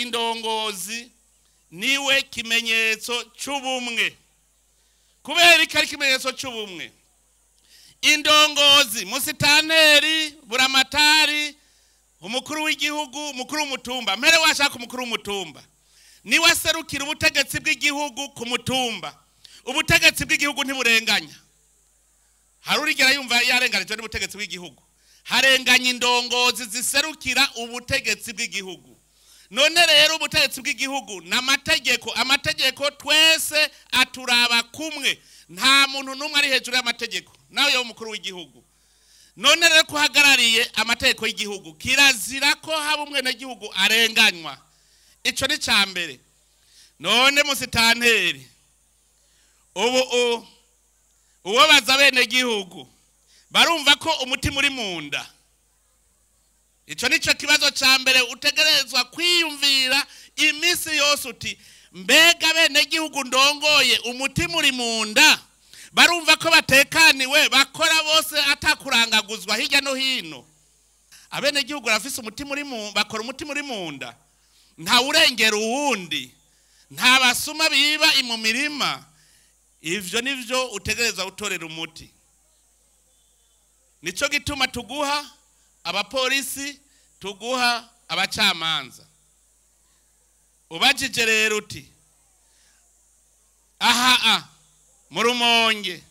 indongozi niwe kimenyetso c'ubumwe. Kubera iki ari kimenyetso c'ubumwe? Indongozi, musitanteri, buramatari, umukuru w'igihugu, umukuru w'umutumba, mpere washaka umukuru w'umutumba, niwe aserukira ubutegetsi bw'igihugu ku mutumba. Ubutegetsi bw'igihugu ntiburenganya. Harurigera yumva yarenganijwe n'ubutegetsi bw'igihugu. Harenganya indongozi ziserukira ubutegetsi bw'igihugu. None rero ubutegetsi bw'igihugu n'amategeko, amategeko twese aturaba kumwe. Nta muntu numwe ari hejuru y'amategeko. Nawe yo umukuru w'igihugu. None rero kuhagarariye amategeko y'igihugu, kirazira ko haba umwene gihugu arenganywa. Ico ni cambere. None musitanteri, uwo baza bene gihugu barumva ko umutima uri munda. Ico nico kibazo cambere utegerezwa kwiyumvira imisi yose uti mbega bene gihugu ndongoye umutima uri munda. Barumva ko batekaniwe bakora bose atakurangaguzwa hirya no hino. Abene gihugu barafise umutima uri munda, bakora umutima uri munda. Nta urengera uwundi, nta basuma biba mu mirima. Ivyo nivyo utegereza utorera umuti. Nico gituma tuguha abapolisi, tuguha abacamanza. Ubajije rero uti mu Rumonge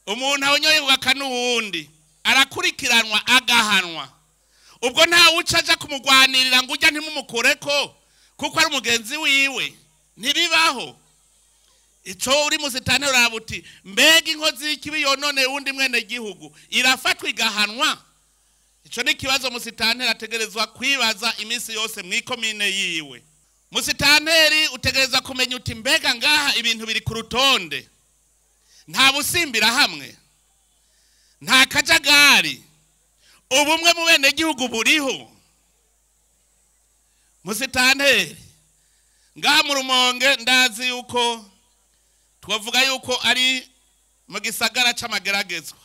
umuntu abonyoye bugakana uwundi arakurikiranwa agahanwa. Ubwo nta ucaja kumugwanirira ngo ujya ntimumukoreko kuko ari umugenzi wiwe, ntibibaho. Ico uri musitanteri urabuti mbega inkozi y'ikibi yonone uwundi mwene gihugu irafatwa igahanwa. Ico ni kibazo musitanteri ategerezwa kwibaza imisi yose mwikomine yiwe. Musitanteri utegereza kumenya uti mbega ngaha ibintu biri ku rutonde, nta busimbira hamwe, nta kajagari, ubumwe mu bene gihugu buriho. Musitanteri ngaha mu Rumonge ndazi yuko twavuga yuko ari mu gisagara c'amageragezwa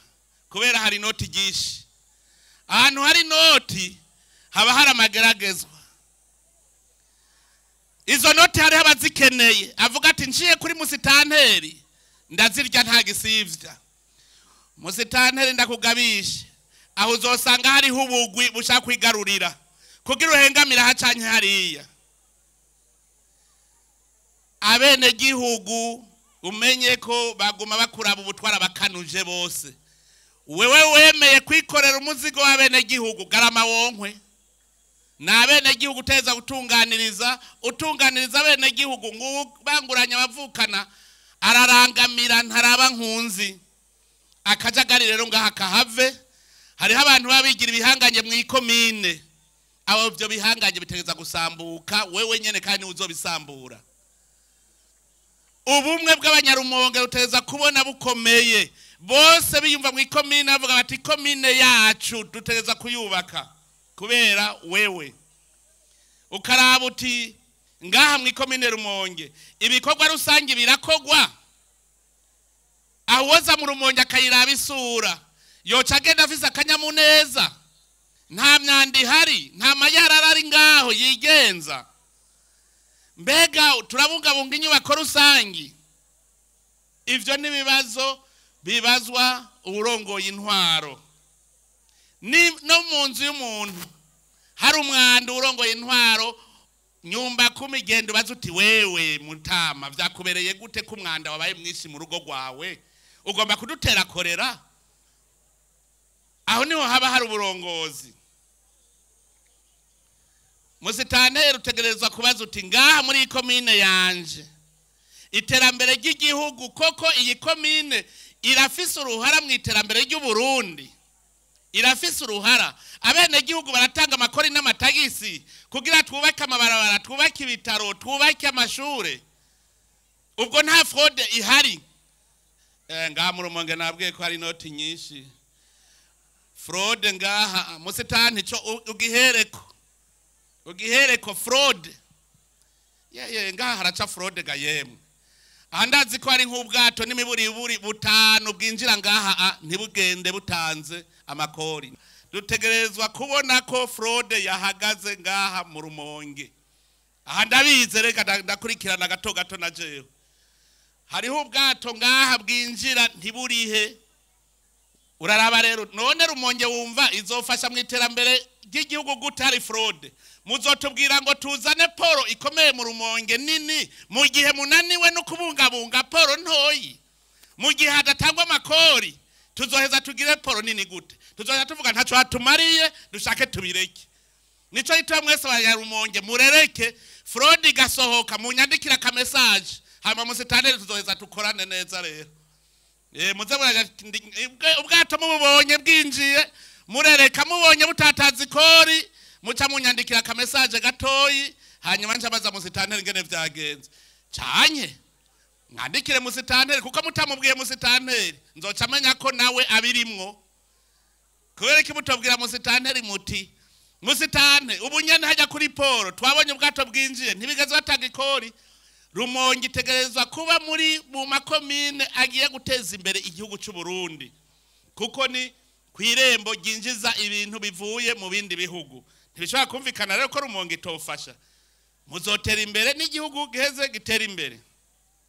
kubera hari noti gishi. Ahantu hari noti haba hari amageragezwa. Izo noti hari abazikeneye, avuga ati nciye kuri musitanteri ndazirya nta gisivya. Musitanteri ndakugabishe aho uzosanga hari ubugwi bushaka kwigarurira kugira uhengamira hacanye hariya. Abene gihugu umenye ko baguma bakuraba ubutwara bakanuje bose. Wewe wemeye kwikorera umuzigo w'abene gihugu garama wonkwe. Na bene gihugu teza utunganiriza bene gihugu ngubanguranya bavukana ararangamira ntaraba nkunzi. Akajagari rero ngaha kahave. Hariho abantu babigira ibihanganye mu ikomine. Abo byo bihanganye bitegeza gusambuka, wewe nyene kandi uzobisambura. Ubumwe bw'abanyarumonge uteza kubona bukomeye. Bose biyumva mu ikomine bavuga bati ikomine yacu dutegeza kuyubaka kubera wewe. Ukaraba uti ngaha mu ikomine Rumonge ibikorwa rusangi birakogwa. Awoza mu Rumonge akayiraba isura yoca agenda afise akanyamuneza. Nta myandi hari, nta mayarara ari ngaho yigenza. Mbega turabungabunga inyubako rusangi. Ivyo nibibazo bibazwa uburongoye intwaro. No mu nzu y'umuntu hari umwanda urongoye intwaro nyumba kumigendo bazuti wewe mutama vyakubereye gute ku mwanda wabaye mwinshi mu rugo rwawe ugomba kudutera korera. Aho niho haba hari uburongozi. Musitanteri utegerezwa kubaza uti ngaha muri ikomine yanje iterambere ry'igihugu koko iyi komine irafise uruhara mu iterambere ry'u Burundi. Irafise uruhara. Abene gihugu baratanga amakori n'amatagisi kugira twubake amabarabara, twubake ibitaro, twubake amashure. Ubwo nta fraude ihari. Ngaha mu Rumonge nabwiye ko hari noti nyinshi. Fraude ngaha musitani cyo ugihereko fraude. Ngaha haraca fraude gayemwe. Andazi ko ari nk'ubwato n'imiburi butanu bwinjira ngaha ntibugende butanze amakori. Dutegerezwa kubona ko fraude yahagaze ngaha mu Rumonge. aha ndabize reka ndakurikirana gato gato na jewe hariho ubwato ngaha bwinjira ntiburihe uraraba rero none Rumonge wumva izofasha mu iterambere ry'igihugu gute hari fraude muzotubwira ngo tuzane poro ikomeye mu Rumonge nini mu gihe munaniwe no kubungabunga poro ntoyi mu gihe hadatangwa amakori tuzoheza tugire poro nini gute tuzoheza tuvuga ntaco hatumariye dushake tubireke nico itwa mwese ya Rumonge murereke fraude gasohoka munyandikira ka message hama musitane tuzoheza tukorane neza rero muze ubwato mubonye bwinjiye murereka mubonye butatazi kori muca munyandikira ka message gatoyi hanyuma ncabaza musitane ngene vyagenze canye mwandikire musitane kuko mutamubwiye musitane nzoca menya ko nawe abirimwo kubera ki mutobwira musitane muti musitane ubunyene hajya kuri poro twabonye ubwato bwinjiye ntibigeze batanga ikori Rumonge itegerezwa kuba muri mu makomine agiye guteza imbere igihugu cy'u Burundi kuko ni kwirembo ginjiza ibintu bivuye mu bindi bihugu ntibishobora kumvikana rero ko Rumonge itofasha muzotera imbere n'igihugu giheze gitera imbere